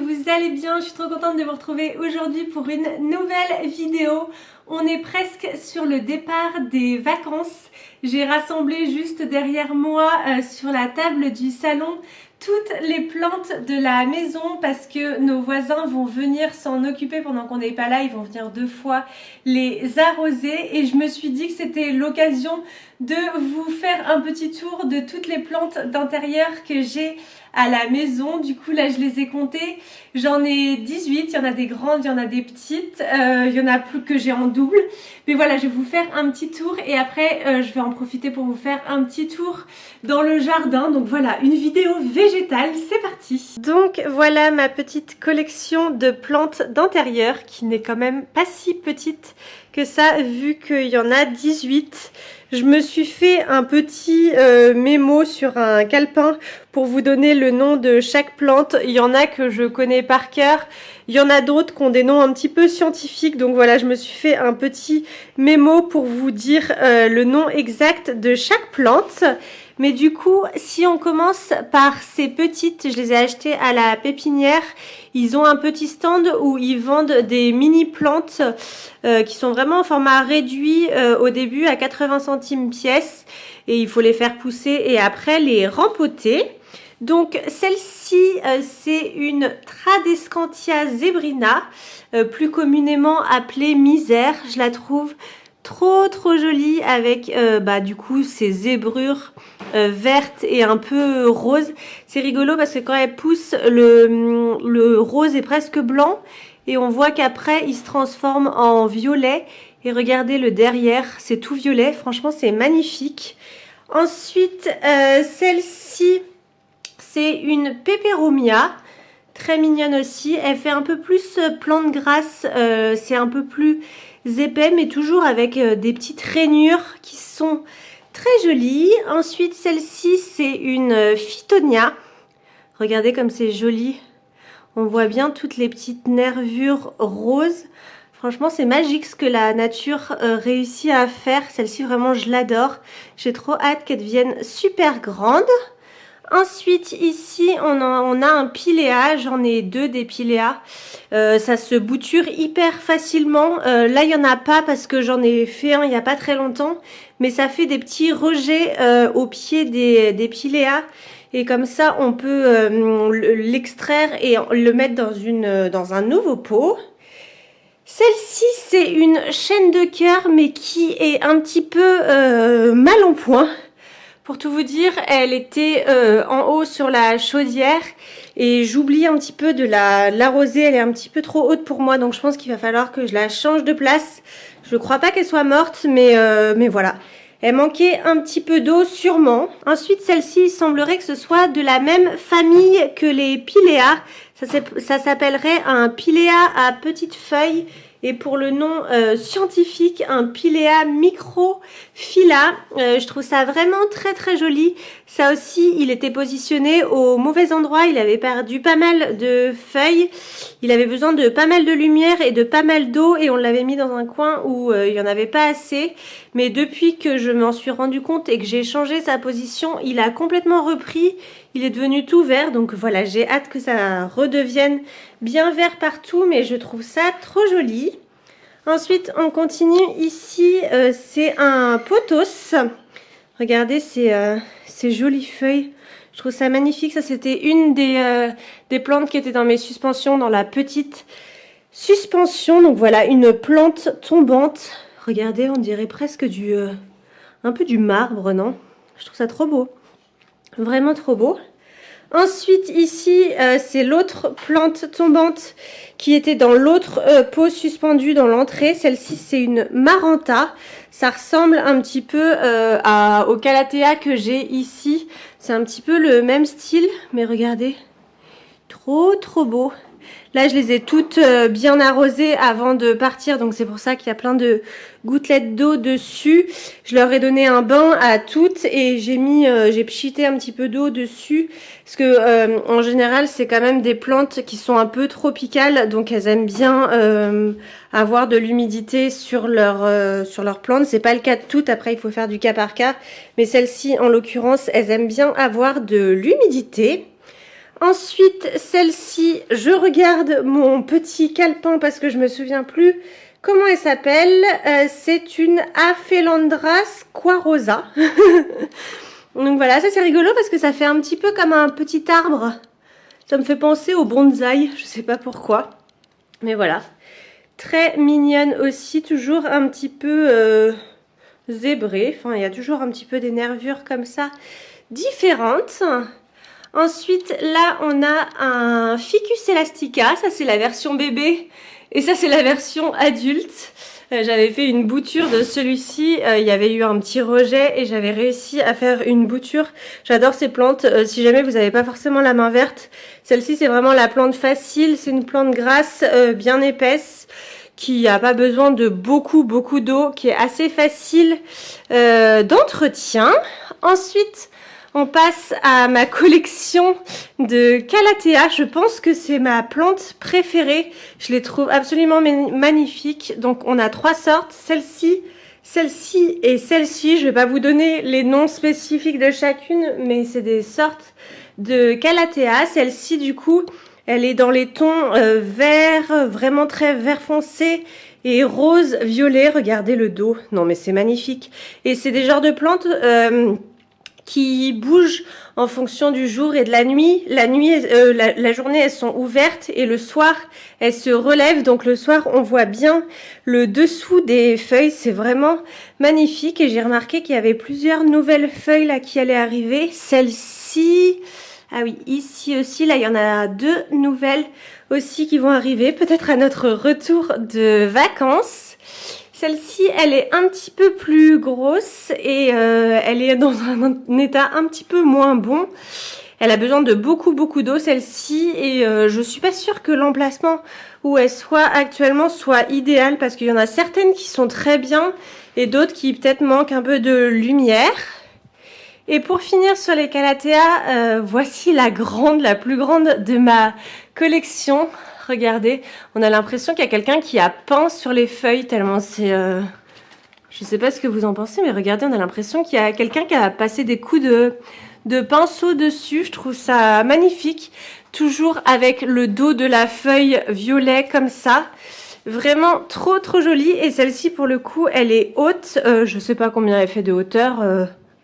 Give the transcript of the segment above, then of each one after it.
vous allez bien. Je suis trop contente de vous retrouver aujourd'hui pour une nouvelle vidéo. On est presque sur le départ des vacances. J'ai rassemblé juste derrière moi sur la table du salon toutes les plantes de la maison parce que nos voisins vont venir s'en occuper pendant qu'on n'est pas là. Ils vont venir 2 fois les arroser et je me suis dit que c'était l'occasion de vous faire un petit tour de toutes les plantes d'intérieur que j'ai à la maison. Du coup là je les ai comptées, j'en ai 18, il y en a des grandes, il y en a des petites, il y en a plus que j'ai en double, mais voilà, je vais vous faire un petit tour et après je vais en profiter pour vous faire un petit tour dans le jardin. Donc voilà, une vidéo végétale, c'est parti. Donc voilà ma petite collection de plantes d'intérieur qui n'est quand même pas si petite que ça vu qu'il y en a 18. Je me suis fait un petit mémo sur un calepin pour vous donner le nom de chaque plante. Il y en a que je connais par cœur, il y en a d'autres qui ont des noms un petit peu scientifiques. Donc voilà, je me suis fait un petit mémo pour vous dire le nom exact de chaque plante. Mais du coup, si on commence par ces petites, je les ai achetées à la pépinière. Ils ont un petit stand où ils vendent des mini plantes qui sont vraiment en format réduit au début à 80 centimes pièce. Et il faut les faire pousser et après les rempoter. Donc celle-ci, c'est une Tradescantia zebrina, plus communément appelée misère. Je la trouve trop jolie avec du coup ces zébrures vertes et un peu rose. C'est rigolo parce que quand elle pousse, le rose est presque blanc et on voit qu'après il se transforme en violet. Et regardez le derrière, c'est tout violet. Franchement, c'est magnifique. Ensuite, celle-ci, c'est une peperomia. Très mignonne aussi. Elle fait un peu plus plante grasse. C'est un peu plus épais, mais toujours avec des petites rainures qui sont très jolies. Ensuite, celle-ci, c'est une Phytonia. Regardez comme c'est joli. On voit bien toutes les petites nervures roses. Franchement, c'est magique ce que la nature réussit à faire. Celle-ci, vraiment, je l'adore. J'ai trop hâte qu'elle devienne super grande. Ensuite, ici, on a un piléa. J'en ai 2 des piléas. Ça se bouture hyper facilement. Là, il n'y en a pas parce que j'en ai fait un il n'y a pas très longtemps. Mais ça fait des petits rejets au pied des piléas. Et comme ça, on peut l'extraire et le mettre dans un nouveau pot. Celle-ci, c'est une chaîne de cœur, mais qui est un petit peu mal en point. Pour tout vous dire, elle était en haut sur la chaudière et j'oublie un petit peu de l'arroser. Elle est un petit peu trop haute pour moi, donc je pense qu'il va falloir que je la change de place. Je ne crois pas qu'elle soit morte, mais voilà. Elle manquait un petit peu d'eau sûrement. Ensuite, celle-ci, il semblerait que ce soit de la même famille que les piléas. Ça s'appellerait un piléa à petites feuilles. Et pour le nom scientifique, un Pilea microphylla. Je trouve ça vraiment très joli. Ça aussi, il était positionné au mauvais endroit. Il avait perdu pas mal de feuilles. Il avait besoin de pas mal de lumière et de pas mal d'eau. Et on l'avait mis dans un coin où il n'y en avait pas assez. Mais depuis que je m'en suis rendu compte et que j'ai changé sa position, il a complètement repris. Il est devenu tout vert. Donc voilà, j'ai hâte que ça redevienne bien vert partout. Mais je trouve ça trop joli. Ensuite, on continue. Ici, c'est un pothos. Regardez ces jolies feuilles. Je trouve ça magnifique. Ça, c'était une des plantes qui étaient dans mes suspensions, dans la petite suspension. Donc voilà, une plante tombante. Regardez, on dirait presque un peu du marbre, non? Je trouve ça trop beau. Vraiment trop beau. Ensuite, ici, c'est l'autre plante tombante qui était dans l'autre pot suspendu dans l'entrée. Celle-ci, c'est une Maranta. Ça ressemble un petit peu au Calathea que j'ai ici. C'est un petit peu le même style, mais regardez, trop beau. Là, je les ai toutes bien arrosées avant de partir, donc c'est pour ça qu'il y a plein de gouttelettes d'eau dessus. Je leur ai donné un bain à toutes et j'ai pchité un petit peu d'eau dessus parce que en général, c'est quand même des plantes qui sont un peu tropicales, donc elles aiment bien avoir de l'humidité sur leurs plantes. C'est pas le cas de toutes. Après, il faut faire du cas par cas, mais celles-ci, en l'occurrence, elles aiment bien avoir de l'humidité. Ensuite, celle-ci, je regarde mon petit calepin parce que je me souviens plus comment elle s'appelle. C'est une Aphelandra squarosa. Donc voilà, ça c'est rigolo parce que ça fait un petit peu comme un petit arbre. Ça me fait penser au bonsaï, je sais pas pourquoi. Mais voilà. Très mignonne aussi, toujours un petit peu zébrée. Enfin, il y a toujours un petit peu des nervures comme ça, différentes. Ensuite, là, on a un Ficus elastica. Ça, c'est la version bébé. Et ça, c'est la version adulte. J'avais fait une bouture de celui-ci. Il y avait eu un petit rejet et j'avais réussi à faire une bouture. J'adore ces plantes. Si jamais vous n'avez pas forcément la main verte, celle-ci, c'est vraiment la plante facile. C'est une plante grasse, bien épaisse, qui n'a pas besoin de beaucoup d'eau, qui est assez facile d'entretien. Ensuite, on passe à ma collection de Calathea. Je pense que c'est ma plante préférée. Je les trouve absolument magnifiques. Donc on a 3 sortes. Celle-ci, celle-ci et celle-ci. Je ne vais pas vous donner les noms spécifiques de chacune, mais c'est des sortes de Calathea. Celle-ci, du coup, elle est dans les tons vert, vraiment très vert foncé et rose violet. Regardez le dos. Non mais c'est magnifique. Et c'est des genres de plantes qui bougent en fonction du jour et de la nuit. La journée, elles sont ouvertes et le soir, elles se relèvent. Donc le soir, on voit bien le dessous des feuilles. C'est vraiment magnifique. Et j'ai remarqué qu'il y avait plusieurs nouvelles feuilles là qui allaient arriver. Celle-ci, ah oui, ici aussi, là, il y en a 2 nouvelles aussi qui vont arriver. Peut-être à notre retour de vacances. Celle-ci, elle est un petit peu plus grosse et elle est dans un état un petit peu moins bon. Elle a besoin de beaucoup d'eau, celle-ci, et je suis pas sûre que l'emplacement où elle soit actuellement soit idéal parce qu'il y en a certaines qui sont très bien et d'autres qui peut-être manquent un peu de lumière. Et pour finir sur les Calathea, voici la plus grande de ma collection. Regardez, on a l'impression qu'il y a quelqu'un qui a peint sur les feuilles tellement c'est... Je sais pas ce que vous en pensez, mais regardez, on a l'impression qu'il y a quelqu'un qui a passé des coups de pinceau dessus. Je trouve ça magnifique. Toujours avec le dos de la feuille violet comme ça. Vraiment trop jolie. Et celle-ci, pour le coup, elle est haute. Je sais pas combien elle fait de hauteur.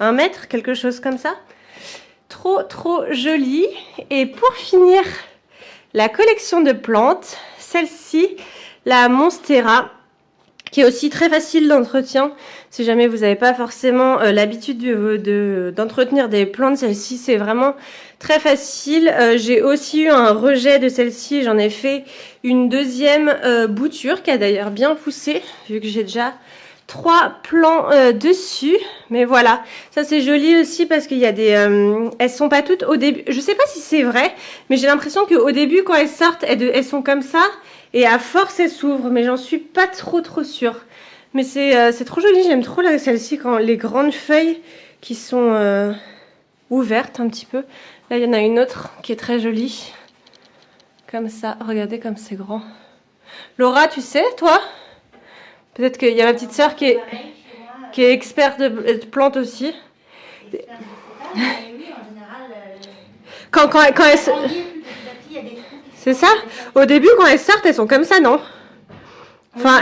1 mètre, quelque chose comme ça. Trop jolie. Et pour finir... la collection de plantes, celle-ci, la Monstera, qui est aussi très facile d'entretien. Si jamais vous n'avez pas forcément l'habitude d'entretenir des plantes, celle-ci, c'est vraiment très facile. J'ai aussi eu un rejet de celle-ci. J'en ai fait une deuxième bouture qui a d'ailleurs bien poussé, vu que j'ai déjà 3 plants dessus. Mais voilà, ça c'est joli aussi parce qu'il y a des... elles sont pas toutes au début... Je sais pas si c'est vrai, mais j'ai l'impression qu'au début, quand elles sortent, elles sont comme ça. Et à force, elles s'ouvrent. Mais j'en suis pas trop sûre. Mais c'est trop joli. J'aime trop celle-ci, quand les grandes feuilles qui sont ouvertes un petit peu. Là, il y en a une autre qui est très jolie. Comme ça. Regardez comme c'est grand. Laura, tu sais, toi ? Peut-être qu'il y a ma petite sœur qui est experte de plantes aussi. Quand elles... C'est ça. Au début, quand elles sortent, elles sont comme ça, non? Enfin,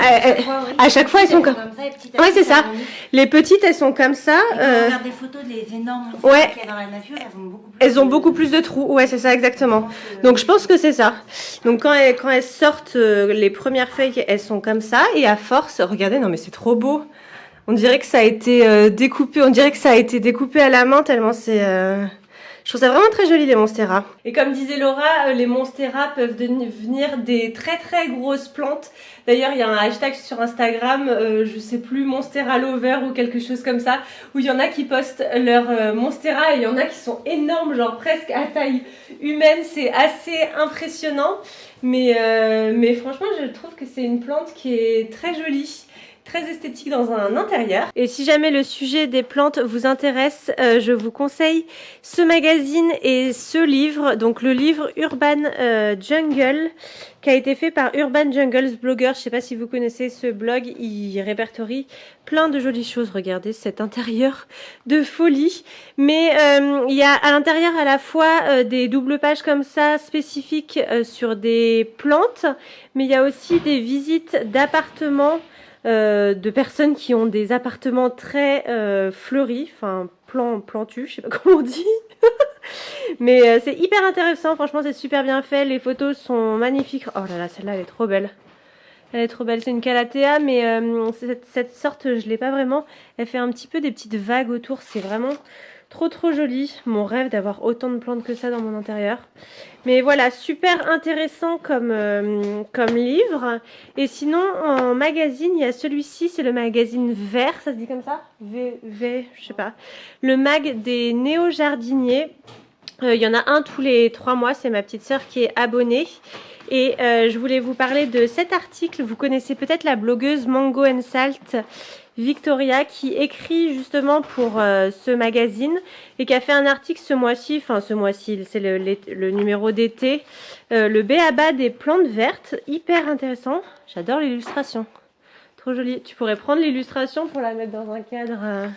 à chaque fois, elles sont comme ça. Ouais, c'est ça. Les petites, elles sont comme ça. Quand on regarde des photos des énormes qu'il y a dans la nature, elles ont beaucoup plus de trous. Ouais, c'est ça, exactement. Donc, je pense que c'est ça. Donc, quand elles sortent, les premières feuilles, elles sont comme ça. Et à force, regardez, non mais c'est trop beau. On dirait que ça a été découpé. On dirait que ça a été découpé à la main tellement c'est... Je trouve ça vraiment très joli, les Monstera. Et comme disait Laura, les Monstera peuvent devenir des très grosses plantes. D'ailleurs, il y a un hashtag sur Instagram, je sais plus, Monstera Lover ou quelque chose comme ça, où il y en a qui postent leurs Monstera et il y en a qui sont énormes, genre presque à taille humaine. C'est assez impressionnant. Mais franchement, je trouve que c'est une plante qui est très jolie. très esthétique dans un intérieur. Et si jamais le sujet des plantes vous intéresse, je vous conseille ce magazine et ce livre, donc le livre Urban Jungle, qui a été fait par Urban Jungles Blogger. Je sais pas si vous connaissez ce blog, il répertorie plein de jolies choses. Regardez cet intérieur de folie. Mais il y a à l'intérieur à la fois des doubles pages comme ça spécifiques sur des plantes, mais il y a aussi des visites d'appartements de personnes qui ont des appartements très fleuris, enfin plantus, je sais pas comment on dit. Mais c'est hyper intéressant, franchement c'est super bien fait, les photos sont magnifiques. Oh là là, celle-là elle est trop belle. Elle est trop belle, c'est une calathea, mais cette sorte je l'ai pas vraiment. Elle fait un petit peu des petites vagues autour, c'est vraiment trop joli. Mon rêve d'avoir autant de plantes que ça dans mon intérieur. Mais voilà, super intéressant comme livre. Et sinon, en magazine, il y a celui-ci, c'est le magazine Vert, ça se dit comme ça? Je sais pas. Le mag des néo-jardiniers. Il y en a un tous les 3 mois, c'est ma petite sœur qui est abonnée. Et je voulais vous parler de cet article. Vous connaissez peut-être la blogueuse Mango & Salt Victoria qui écrit justement pour ce magazine et qui a fait un article ce mois-ci, c'est le numéro d'été, le b.a.-ba des plantes vertes, hyper intéressant. J'adore l'illustration, trop jolie. Tu pourrais prendre l'illustration pour la mettre dans un cadre.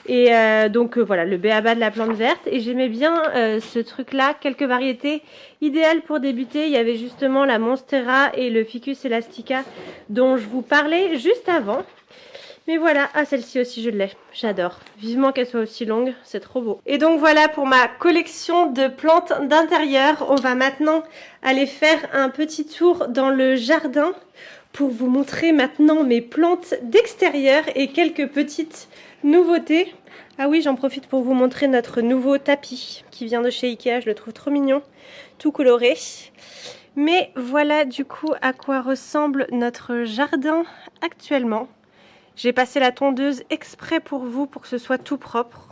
Et donc voilà, le b.a.-ba de la plante verte. Et j'aimais bien ce truc-là, quelques variétés idéales pour débuter. Il y avait justement la Monstera et le Ficus elastica dont je vous parlais juste avant. Mais voilà, ah celle-ci aussi je l'ai, j'adore. Vivement qu'elle soit aussi longue, c'est trop beau. Et donc voilà pour ma collection de plantes d'intérieur. On va maintenant aller faire un petit tour dans le jardin pour vous montrer maintenant mes plantes d'extérieur et quelques petites nouveautés. Ah oui, j'en profite pour vous montrer notre nouveau tapis qui vient de chez Ikea, je le trouve trop mignon, tout coloré. Mais voilà du coup à quoi ressemble notre jardin actuellement. J'ai passé la tondeuse exprès pour vous, pour que ce soit tout propre.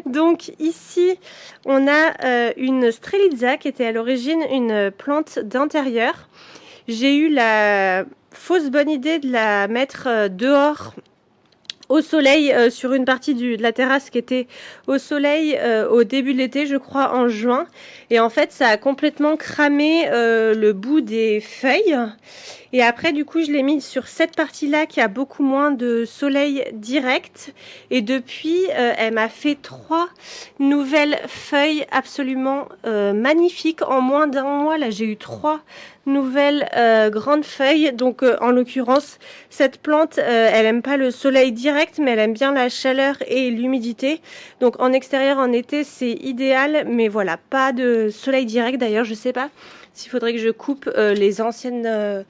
Donc ici, on a une Strelitzia qui était à l'origine une plante d'intérieur. J'ai eu la fausse bonne idée de la mettre dehors au soleil sur une partie de la terrasse qui était au soleil au début de l'été, je crois en juin. Et en fait, ça a complètement cramé le bout des feuilles. Et après, du coup, je l'ai mis sur cette partie-là qui a beaucoup moins de soleil direct. Et depuis, elle m'a fait 3 nouvelles feuilles absolument magnifiques. En moins d'un mois, là, j'ai eu 3 nouvelles grandes feuilles. Donc, en l'occurrence, cette plante, elle aime pas le soleil direct, mais elle aime bien la chaleur et l'humidité. Donc, en extérieur, en été, c'est idéal. Mais voilà, pas de soleil direct. D'ailleurs, je sais pas s'il faudrait que je coupe les anciennes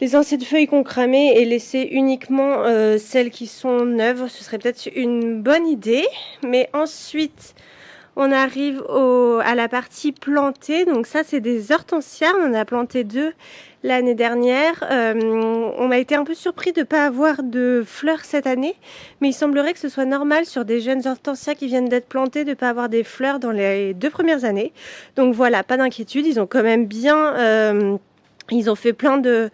feuilles qu'on cramait et laisser uniquement celles qui sont neuves. Ce serait peut-être une bonne idée. Mais ensuite, on arrive à la partie plantée. Donc ça, c'est des hortensias. On en a planté 2 l'année dernière. On a été un peu surpris de ne pas avoir de fleurs cette année. Mais il semblerait que ce soit normal sur des jeunes hortensias qui viennent d'être plantées de ne pas avoir des fleurs dans les 2 premières années. Donc voilà, pas d'inquiétude. Ils ont quand même bien... ils ont fait plein de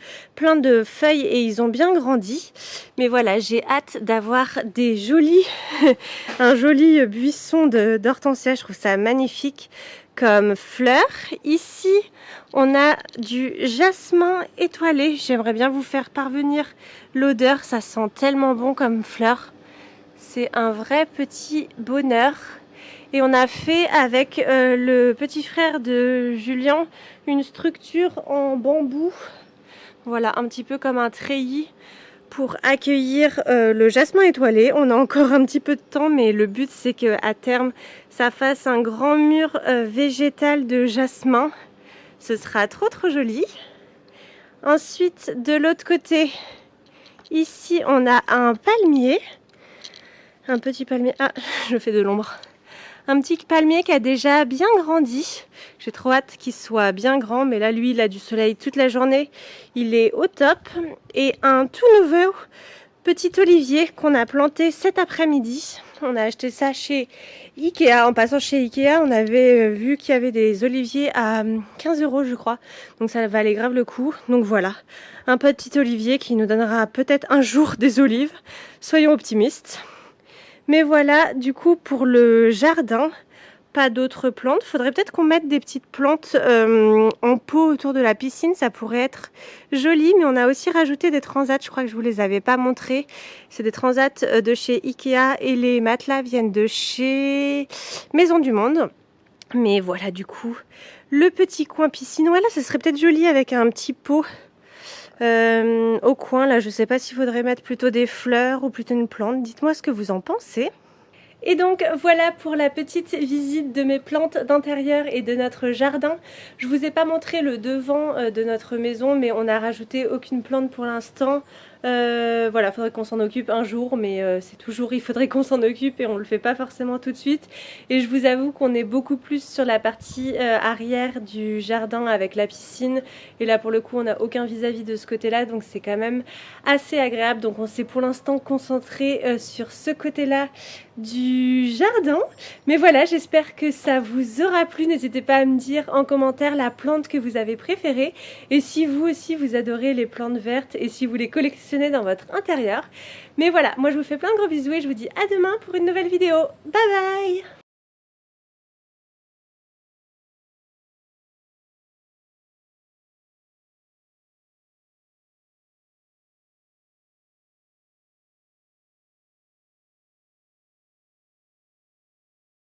feuilles et ils ont bien grandi. Mais voilà, j'ai hâte d'avoir des jolis, un joli buisson d'hortensia. Je trouve ça magnifique comme fleurs. Ici, on a du jasmin étoilé. J'aimerais bien vous faire parvenir l'odeur. Ça sent tellement bon comme fleur. C'est un vrai petit bonheur. Et on a fait avec le petit frère de Julien une structure en bambou. Voilà, un petit peu comme un treillis pour accueillir le jasmin étoilé. On a encore un petit peu de temps, mais le but c'est qu'à terme, ça fasse un grand mur végétal de jasmin. Ce sera trop joli. Ensuite, de l'autre côté, ici on a un palmier. Un petit palmier. Ah, je fais de l'ombre. Un petit palmier qui a déjà bien grandi. J'ai trop hâte qu'il soit bien grand, mais là lui il a du soleil toute la journée. Il est au top. Et un tout nouveau petit olivier qu'on a planté cet après-midi. On a acheté ça chez Ikea. En passant chez Ikea, on avait vu qu'il y avait des oliviers à 15 € je crois. Donc ça valait grave le coup. Donc voilà, un petit olivier qui nous donnera peut-être un jour des olives. Soyons optimistes. Mais voilà, du coup pour le jardin, pas d'autres plantes. Faudrait peut-être qu'on mette des petites plantes en pot autour de la piscine. Ça pourrait être joli. Mais on a aussi rajouté des transats. Je crois que je vous les avais pas montrés. C'est des transats de chez Ikea. Et les matelas viennent de chez Maison du Monde. Mais voilà du coup, le petit coin piscine. Voilà, ce serait peut-être joli avec un petit pot au coin. Là, je sais pas s'il faudrait mettre plutôt des fleurs ou plutôt une plante. Dites-moi ce que vous en pensez. Et donc voilà pour la petite visite de mes plantes d'intérieur et de notre jardin. Je vous ai pas montré le devant de notre maison, mais on n'a rajouté aucune plante pour l'instant. Voilà, faudrait qu'on s'en occupe un jour, mais c'est toujours, il faudrait qu'on s'en occupe et on le fait pas forcément tout de suite. Et je vous avoue qu'on est beaucoup plus sur la partie arrière du jardin avec la piscine. Et là pour le coup on n'a aucun vis-à-vis de ce côté-là, donc c'est quand même assez agréable. Donc on s'est pour l'instant concentré sur ce côté-là du jardin. Mais voilà, j'espère que ça vous aura plu. N'hésitez pas à me dire en commentaire la plante que vous avez préférée. Et si vous aussi vous adorez les plantes vertes et si vous les collectionnez dans votre intérieur. Mais voilà, moi je vous fais plein de gros bisous et je vous dis à demain pour une nouvelle vidéo. Bye bye!